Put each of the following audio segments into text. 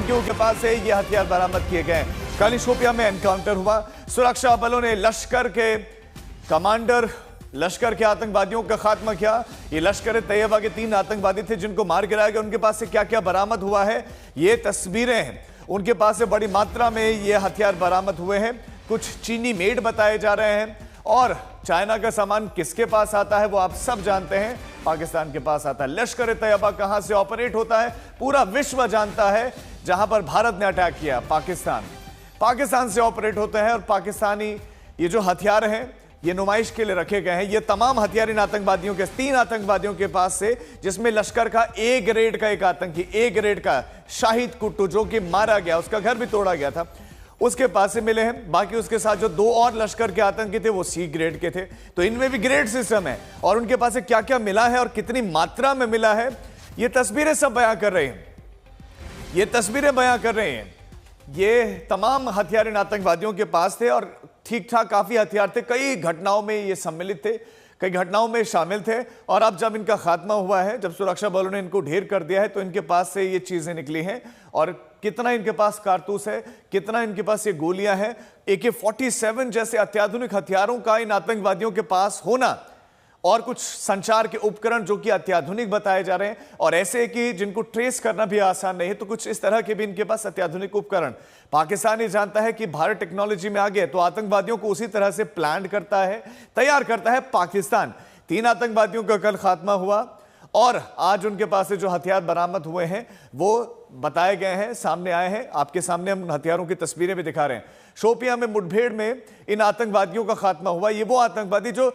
के पास से ये हथियार बरामद किए गए। कल शोपियां में एनकाउंटर हुआ। सुरक्षा बलों ने लश्कर के कमांडर, लश्कर के आतंकवादियों का खात्मा किया। ये लश्कर तैयबा के 3 आतंकवादी थे जिनको मार गिराया गया। उनके पास से क्या क्या बरामद हुआ है, ये तस्वीरें हैं। उनके पास से बड़ी मात्रा में ये हथियार बरामद हुए हैं। कुछ चीनी मेड बताए जा रहे हैं और चाइना का सामान किसके पास आता है वो आप सब जानते हैं, पाकिस्तान के पास आता है। लश्कर तैयबा कहां से ऑपरेट होता है पूरा विश्व जानता है। जहां पर भारत ने अटैक किया पाकिस्तान से ऑपरेट होते हैं। और पाकिस्तानी ये जो हथियार हैं ये नुमाइश के लिए रखे गए हैं। ये तमाम हथियार इन आतंकवादियों के, 3 आतंकवादियों के पास से, जिसमें लश्कर का ए ग्रेड का एक आतंकी, ए ग्रेड का शाहिद कुट्टू जो कि मारा गया, उसका घर भी तोड़ा गया था, उसके पास से मिले हैं। बाकी उसके साथ जो 2 और लश्कर के आतंकी थे वो सी ग्रेड के थे। तो इनमें भी ग्रेड सिस्टम है और उनके पास से क्या क्या मिला है और कितनी मात्रा में मिला है ये तस्वीरें सब बयां कर रहे हैं। ये तस्वीरें बयां कर रहे हैं। ये तमाम हथियार इन आतंकवादियों के पास थे और ठीक ठाक काफी हथियार थे। कई घटनाओं में ये सम्मिलित थे, कई घटनाओं में शामिल थे। और अब जब इनका खात्मा हुआ है, जब सुरक्षा बलों ने इनको ढेर कर दिया है, तो इनके पास से ये चीजें निकली हैं। और कितना इनके पास कारतूस है, कितना इनके पास ये गोलियां हैं, AK-47 जैसे अत्याधुनिक हथियारों का इन आतंकवादियों के पास होना, और कुछ संचार के उपकरण जो कि अत्याधुनिक बताए जा रहे हैं और ऐसे कि जिनको ट्रेस करना भी आसान नहीं है, तो कुछ इस तरह के भी इनके पास अत्याधुनिक उपकरण। पाकिस्तान ये जानता है कि भारत टेक्नोलॉजी में आगे है, तो आतंकवादियों को उसी तरह से प्लान करता है, तैयार करता है पाकिस्तान। 3 आतंकवादियों का कल खात्मा हुआ और आज उनके पास से जो हथियार बरामद हुए हैं वो बताए गए हैं, सामने आए हैं। आपके सामने हम हथियारों की तस्वीरें भी दिखा रहे हैं। शोपियां में मुठभेड़ में इन आतंकवादियों का खात्मा हुआ। ये वो आतंकवादी जो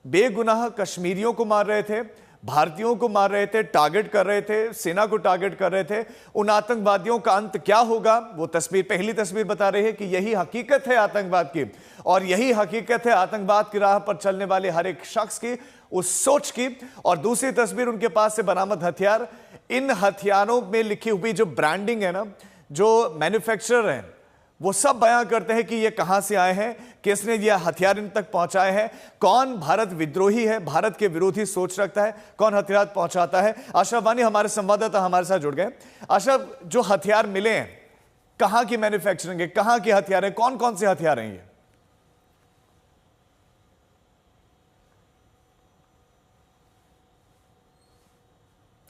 बेगुनाह कश्मीरियों को मार रहे थे, भारतीयों को मार रहे थे, टारगेट कर रहे थे, सेना को टारगेट कर रहे थे। उन आतंकवादियों का अंत क्या होगा वो तस्वीर, पहली तस्वीर बता रही है कि यही हकीकत है आतंकवाद की, और यही हकीकत है आतंकवाद की राह पर चलने वाले हर एक शख्स की, उस सोच की। और दूसरी तस्वीर उनके पास से बरामद हथियार। इन हथियारों में लिखी हुई जो ब्रांडिंग है ना, जो मैन्युफैक्चरर हैं, वो सब बयां करते हैं कि ये कहां से आए हैं, किसने ये हथियार इन तक पहुंचाए हैं, कौन भारत विद्रोही है, भारत के विरोधी सोच रखता है, कौन हथियार पहुंचाता है। अशरफ वानी हमारे संवाददाता हमारे साथ जुड़ गए। अशरफ, जो हथियार मिले हैं कहां की मैन्युफैक्चरिंग है, कहां के हथियार है, कौन कौन से हथियार हैं ये?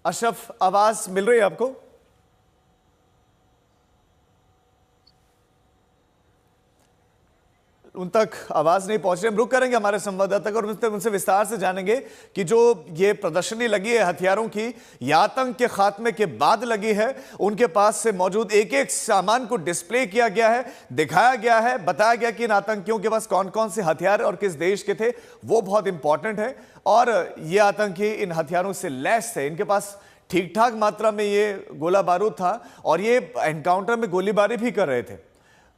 अशरफ, आवाज मिल रही है आपको? उन तक आवाज नहीं पहुंच रही। हम रुक करेंगे हमारे संवाददाता को और उनसे विस्तार से जानेंगे कि जो ये प्रदर्शनी लगी है हथियारों की, ये आतंक के खात्मे के बाद लगी है। उनके पास से मौजूद एक एक सामान को डिस्प्ले किया गया है, दिखाया गया है, बताया गया कि इन आतंकियों के पास कौन कौन से हथियार और किस देश के थे, वो बहुत इंपॉर्टेंट है। और ये आतंकी इन हथियारों से लैस थे, इनके पास ठीक ठाक मात्रा में ये गोला बारूद था और ये एनकाउंटर में गोलीबारी भी कर रहे थे।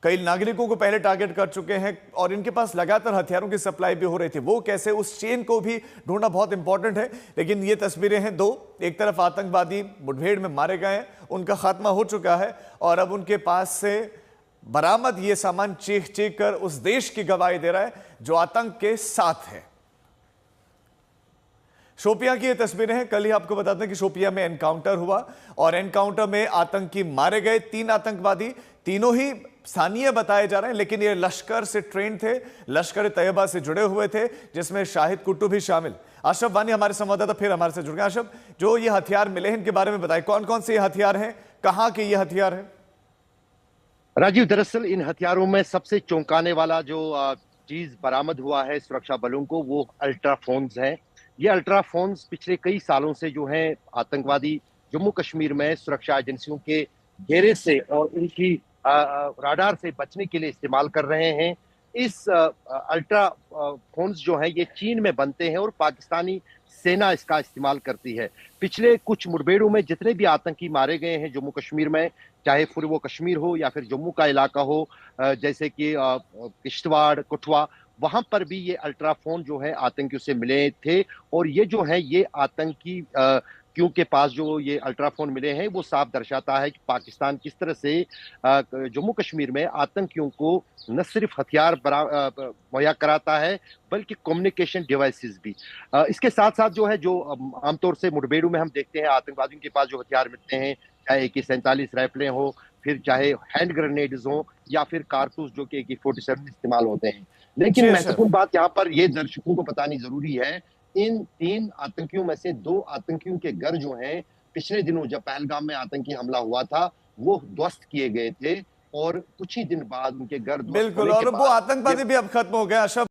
कई नागरिकों को पहले टारगेट कर चुके हैं और इनके पास लगातार हथियारों की सप्लाई भी हो रही थी। वो कैसे, उस चेन को भी ढूंढना बहुत इंपॉर्टेंट है। लेकिन ये तस्वीरें हैं दो, एक तरफ आतंकवादी मुठभेड़ में मारे गए हैं, उनका खात्मा हो चुका है और अब उनके पास से बरामद ये सामान चीख चीख कर उस देश की गवाही दे रहा है जो आतंक के साथ है। शोपियां की ये तस्वीरें हैं। कल ही आपको बताते हैं कि शोपियां में एनकाउंटर हुआ और एनकाउंटर में आतंकी मारे गए। 3 आतंकवादी, तीनों ही स्थानीय बताए जा रहे हैं, लेकिन ये लश्कर से ट्रेन थे, लश्कर तैयबा से जुड़े हुए थे, जिसमें शाहिद कुट्टू भी शामिल। अशरफ वानी हमारे संवाददाता फिर हमारे से जुड़ गए। अशरफ, जो ये हथियार मिले हैं इनके बारे में बताएं, कौन कौन से ये हथियार हैं, कहां के ये हथियार हैं? राजीव, दरअसल इन हथियारों में सबसे चौंकाने वाला जो चीज बरामद हुआ है सुरक्षा बलों को, वो अल्ट्राफोन्स हैं। ये अल्ट्राफोन्स पिछले कई सालों से जो है आतंकवादी जम्मू कश्मीर में सुरक्षा एजेंसियों के घेरे से और उनकी राडार से बचने के लिए इस्तेमाल कर रहे हैं। इस अल्ट्रा फोन्स जो है ये चीन में बनते हैं और पाकिस्तानी सेना इसका इस्तेमाल करती है। पिछले कुछ मुठभेड़ों में जितने भी आतंकी मारे गए हैं जम्मू कश्मीर में, चाहे फिर वो कश्मीर हो या फिर जम्मू का इलाका हो, जैसे कि किश्तवाड़, कठुआ, वहां पर भी ये अल्ट्राफोन जो है आतंकियों से मिले थे। और ये जो है ये आतंकी क्योंकि पास जो ये अल्ट्राफोन मिले हैं वो साफ दर्शाता है कि पाकिस्तान किस तरह से जम्मू कश्मीर में आतंकियों को न सिर्फ हथियार मुहैया कराता है बल्कि कम्युनिकेशन डिवाइसेस भी। इसके साथ साथ जो है जो आमतौर से मुठभेड़ों में हम देखते हैं आतंकवादियों के पास जो हथियार मिलते हैं, चाहे AK-47 राइफलें हो, फिर चाहे हैंड ग्रेनेड्स हो या फिर कारतूस जो कि AK-47 में इस्तेमाल होते हैं। लेकिन जी अशरफ। महत्वपूर्ण बात यहाँ पर ये दर्शकों को बतानी जरूरी है, इन 3 आतंकियों में से 2 आतंकियों के घर जो हैं पिछले दिनों जब पहलगाम में आतंकी हमला हुआ था, वो ध्वस्त किए गए थे और कुछ ही दिन बाद उनके घर ध्वस्त बिल्कुल, होने के और वो बाद ये आतंकवादी भी अब खत्म हो गया अशरफ।